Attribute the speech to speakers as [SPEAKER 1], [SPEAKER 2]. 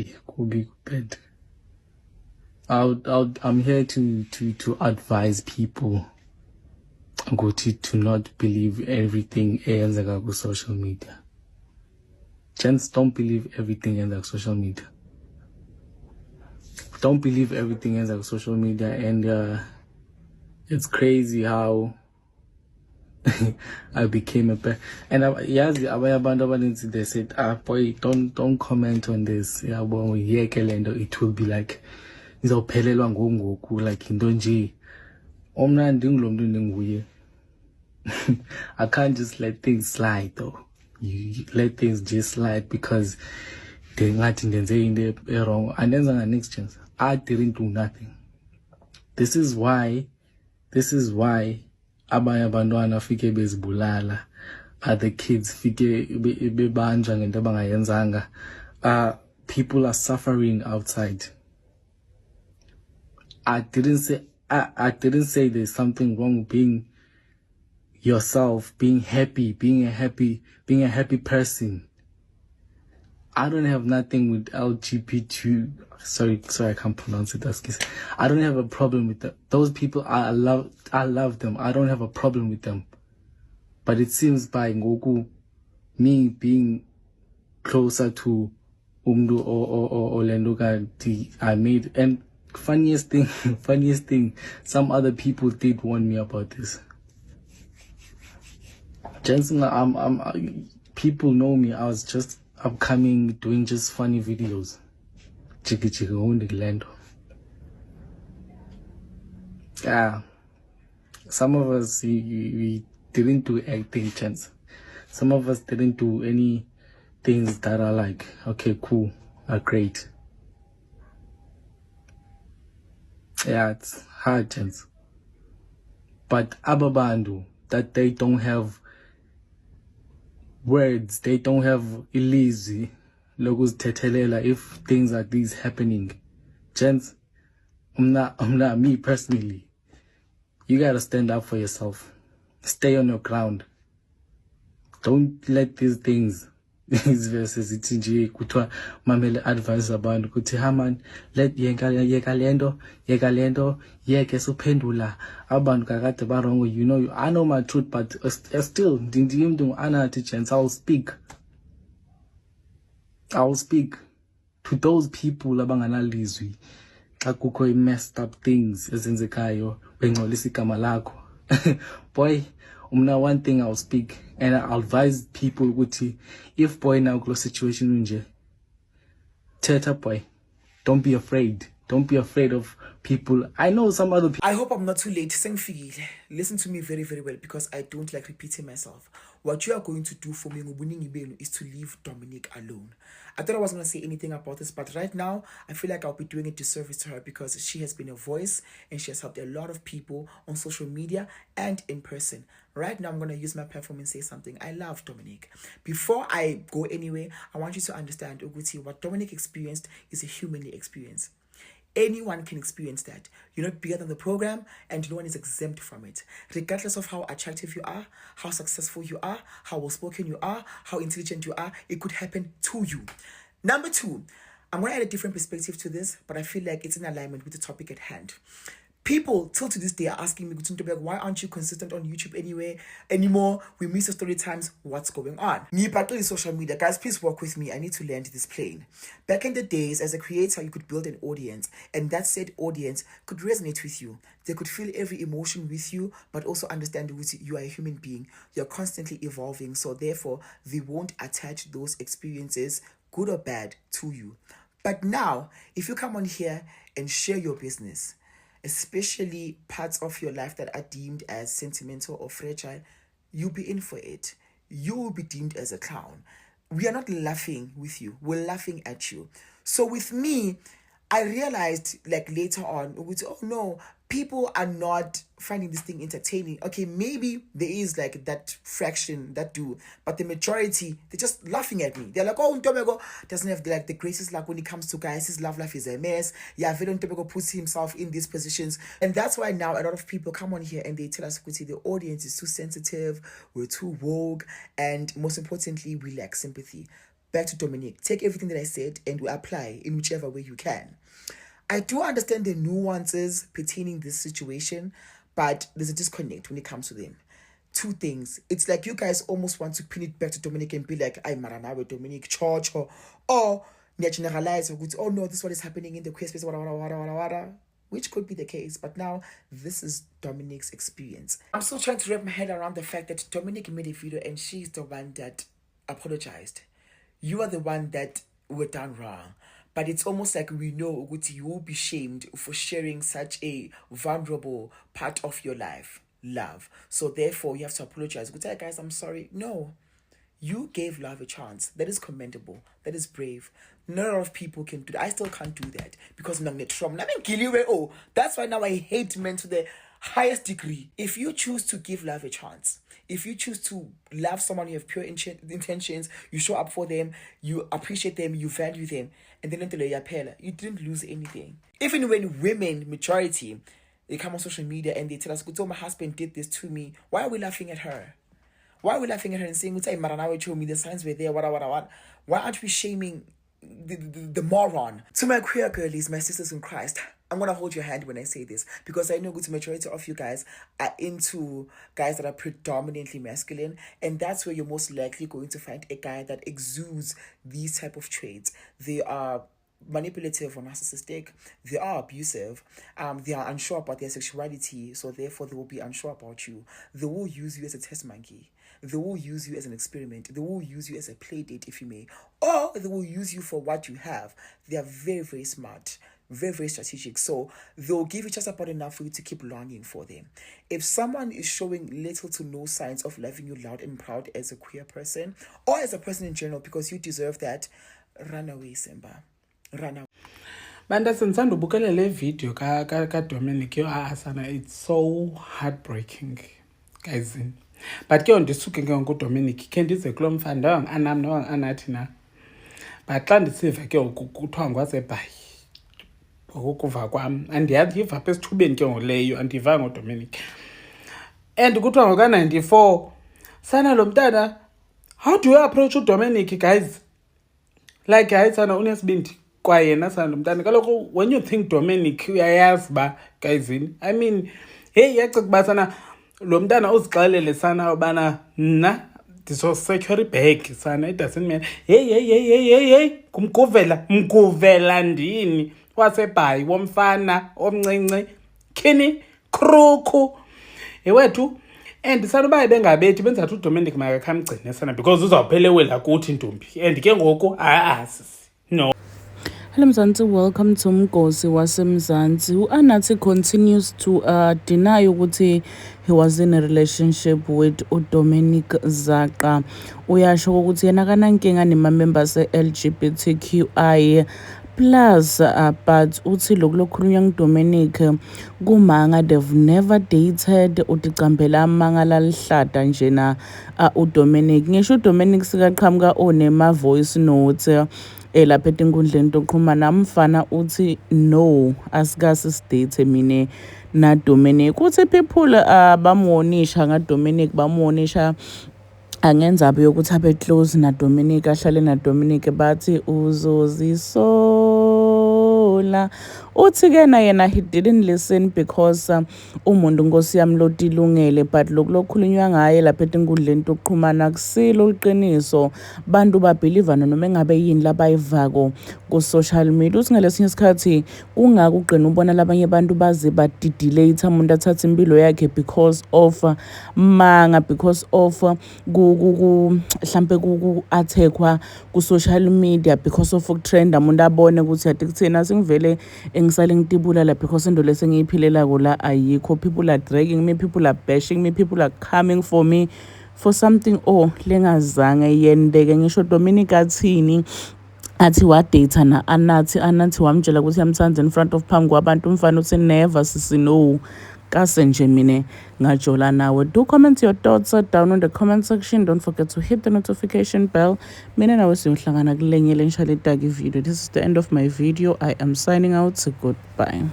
[SPEAKER 1] Kubi, bad. I'm here to advise people to not believe everything eyenzeka ku social media. Gents, don't believe everything eyenzeka social media. Don't believe everything eyenzeka ku social media, and it's crazy how I became a bear. And they said, boy, don't comment on this. Yeah, it will be like izawuphelelwa ngoku, like into nje. Omna ndinglo mntu ndinguye. I can't just let things slide though. You let things just slide because they ngathi ndenze into wrong. And then next chance, I didn't do nothing. This is why abanye abantwana fike bezibulala, other kids fike bebanjwa ngento abangayenzanga. People are suffering outside. I didn't say there's something wrong with being yourself, being a happy person. I don't have nothing with LGBT. Sorry, I can't pronounce it. I don't have a problem with that. Those people, I love them. I don't have a problem with them. But it seems by Ngoku, me being closer to Umdu or Lenduka, I made, and funniest thing, some other people did warn me about this. Jensen, people know me. I was just upcoming, doing just funny videos. Chiki Lando. Yeah. Some of us, we didn't do acting chance. Some of us didn't do any things that are like, okay, cool, are great. Yeah, it's hard chance. But Ababandu, that they don't have words, they don't have ilizwi logos tetelela if things like these happening. Gents, me personally, you gotta stand up for yourself. Stay on your ground. Don't let these things, these verses, it's nje kutwa mamele advice abantu kuthi haman, let yeka lento yeke suphendula abantu kakade barongo. You know, I know my truth, but still ndimntu anathi chance. I'll speak to those people abanganalizwi xa kukho messed up things ezenzekayo bengcolisa igama lakho. Boy, one thing I'll speak, and I'll advise people ukuthi if boy now close situation unje, teta boy, don't be afraid. Don't be afraid of people. I know some other people.
[SPEAKER 2] I hope I'm not too late. Listen to me very, very well, because I don't like repeating myself. What you are going to do for me is to leave Dominique alone. I thought I wasn't going to say anything about this, but right now, I feel like I'll be doing a disservice to her, because she has been a voice and she has helped a lot of people on social media and in person. Right now, I'm going to use my platform and say something. I love Dominique. Before I go anywhere, I want you to understand, Uguti, what Dominique experienced is a humanly experience. Anyone can experience that. You're not bigger than the program, and no one is exempt from it. Regardless of how attractive you are, how successful you are, how well-spoken you are, how intelligent you are, it could happen to you. Number two, I'm going to add a different perspective to this, but I feel like it's in alignment with the topic at hand. People till to this day are asking me, why aren't you consistent on YouTube anymore? We miss the story times. What's going on? Social media. Guys, please work with me. I need to land this plane. Back in the days, as a creator, you could build an audience, and that said audience could resonate with you. They could feel every emotion with you, but also understand that you are a human being. You're constantly evolving, so therefore, they won't attach those experiences, good or bad, to you. But now, if you come on here and share your business, especially parts of your life that are deemed as sentimental or fragile, you'll be in for it. You will be deemed as a clown. We are not laughing with you. We're laughing at you. So with me, I realized like later on, oh no, people are not finding this thing entertaining. Okay, maybe there is like that fraction that do, but the majority, they're just laughing at me. They're like, oh, Ntomeko doesn't have like the greatest luck when it comes to guys. His love life is a mess. Yeah, Vedo Ntomeko puts himself in these positions. And that's why now a lot of people come on here and they tell us, the audience is too sensitive, we're too woke, and most importantly, we lack sympathy. back to Dominique. Take everything that I said and we apply in whichever way you can. I do understand the nuances pertaining this situation, but there's a disconnect when it comes to them. Two things. It's like you guys almost want to pin it back to Dominique and be like, "I maranawe Dominique church," or generalize, "Oh no, this is what is happening in the queer space," which could be the case, but now this is Dominique's experience. I'm still trying to wrap my head around the fact that Dominique made a video and she's the one that apologized. You are the one that were done wrong. But it's almost like we know you will be shamed for sharing such a vulnerable part of your life, love. So therefore, you have to apologize. Hey guys, I'm sorry. No, you gave love a chance. That is commendable. That is brave. Not a lot of people can do that. I still can't do that because I'm not trauma. That's why now I hate men to the highest degree. If you choose to give love a chance, if you choose to love someone, you have pure intentions, you show up for them, you appreciate them, you value them, and then you didn't lose anything. Even when women, majority, they come on social media and they tell us, "Oh, my husband did this to me," why are we laughing at her? Why are we laughing at her and saying, the signs were there, what? Why aren't we shaming the moron? To my queer girlies, my sisters in Christ, I'm going to hold your hand when I say this, because I know the majority of you guys are into guys that are predominantly masculine, and that's where you're most likely going to find a guy that exudes these type of traits. They are manipulative or narcissistic, they are abusive, they are unsure about their sexuality, so therefore they will be unsure about you. They will use you as a test monkey. They will use you as an experiment. They will use you as a play date, if you may. Or they will use you for what you have. They are very, very smart, very, very strategic. So they'll give you just about enough for you to keep longing for them. If someone is showing little to no signs of loving you loud and proud as a queer person, or as a person in general, because you deserve that, run away, Simba. Run away.
[SPEAKER 3] Banda senzanda ubukele le video ka Dominic yo asana, it's so heartbreaking, guys. But ke ndisuke ke ngoDominic ke ndize kulo mfana anam anathi na. But xa ndisiva ke kuthiwa ngwasebhayi ngokuva kwam andiyaziva apha esithubeni ke ngoleyo andiva ngoDominic. And kuthiwa ngoka-94 sana lo mntana, how do you approach uDominic, guys? Like guys, sana unesibindi kwayena sana lo mntana. Kaloku when you think Dominic uyayazi ba, guys, I mean, hey yacha kuba sana lo mntana uzixelele sana ubana mna ndizo-secure ibag sana, it doesn't matter. Hey mkuvela ndini wasebhayi womfana omncinci khini kruku ewethu. And sanuba bengabethi benzathi uDominic makakhamgcine sana because uzawuphelewela kuthi ntombi, and ke ngoku no.
[SPEAKER 4] Hello Mzansi, welcome to Mgosi waseMzansi. Anathi continues to deny ukuthi he was in a relationship with uDominic Zaqa. Uyasho ukuthi yena kanankinga nema-members LGBTQI plus but uthi lokukhulunywa nguDominic kumanga they've never dated, uticambela amanga lalihlada njena uDominic. Ngisho uDominic sikaqhamuka onema voice note lapha enkundleni yokuxhumana, mfana uthi no asikase sidate mine na Dominic. Uthi people bamuonisha ngaDominic, bamuonisha angenza abe yokuthi abe close na Dominic, ahlale na Dominic, bathi uzozisola. Uthi ke na yena he didn't listen because umuntu Nkosi yami lotilungele, but lokukhulunywa ngaye lapha enkundleni yokuxhumana kusilo iqiniso. Bantu babelieve noma engabe yini labayivako ku social media. Uthi ngalesinye isikhathi kungaka ugqina ubona labanye abantu baze badelete umuntu athatha impilo yakhe because of manga, because of mhlambe ku-attackwa ku social media, because of ukutrenda umuntu abone ukuthi ati kuthina singivele ngisale ngitibulala because into lesengiyiphilela la ayikho. People are dragging me, people are bashing me, people are coming for me for something lengazange yendeke. Ngisho Dominic athini athi wadate na anathi wamtshela ukuthi yamthanda in front of phambi kwabantu. Umfana uthi never sisi no kase nje mine ngajola nawe. Do comment your thoughts down in the comment section. Don't forget to hit the notification bell. Mina nawe siyohlangana kulenye lenshali tagi video. This is the end of my video. I am signing out. Goodbye.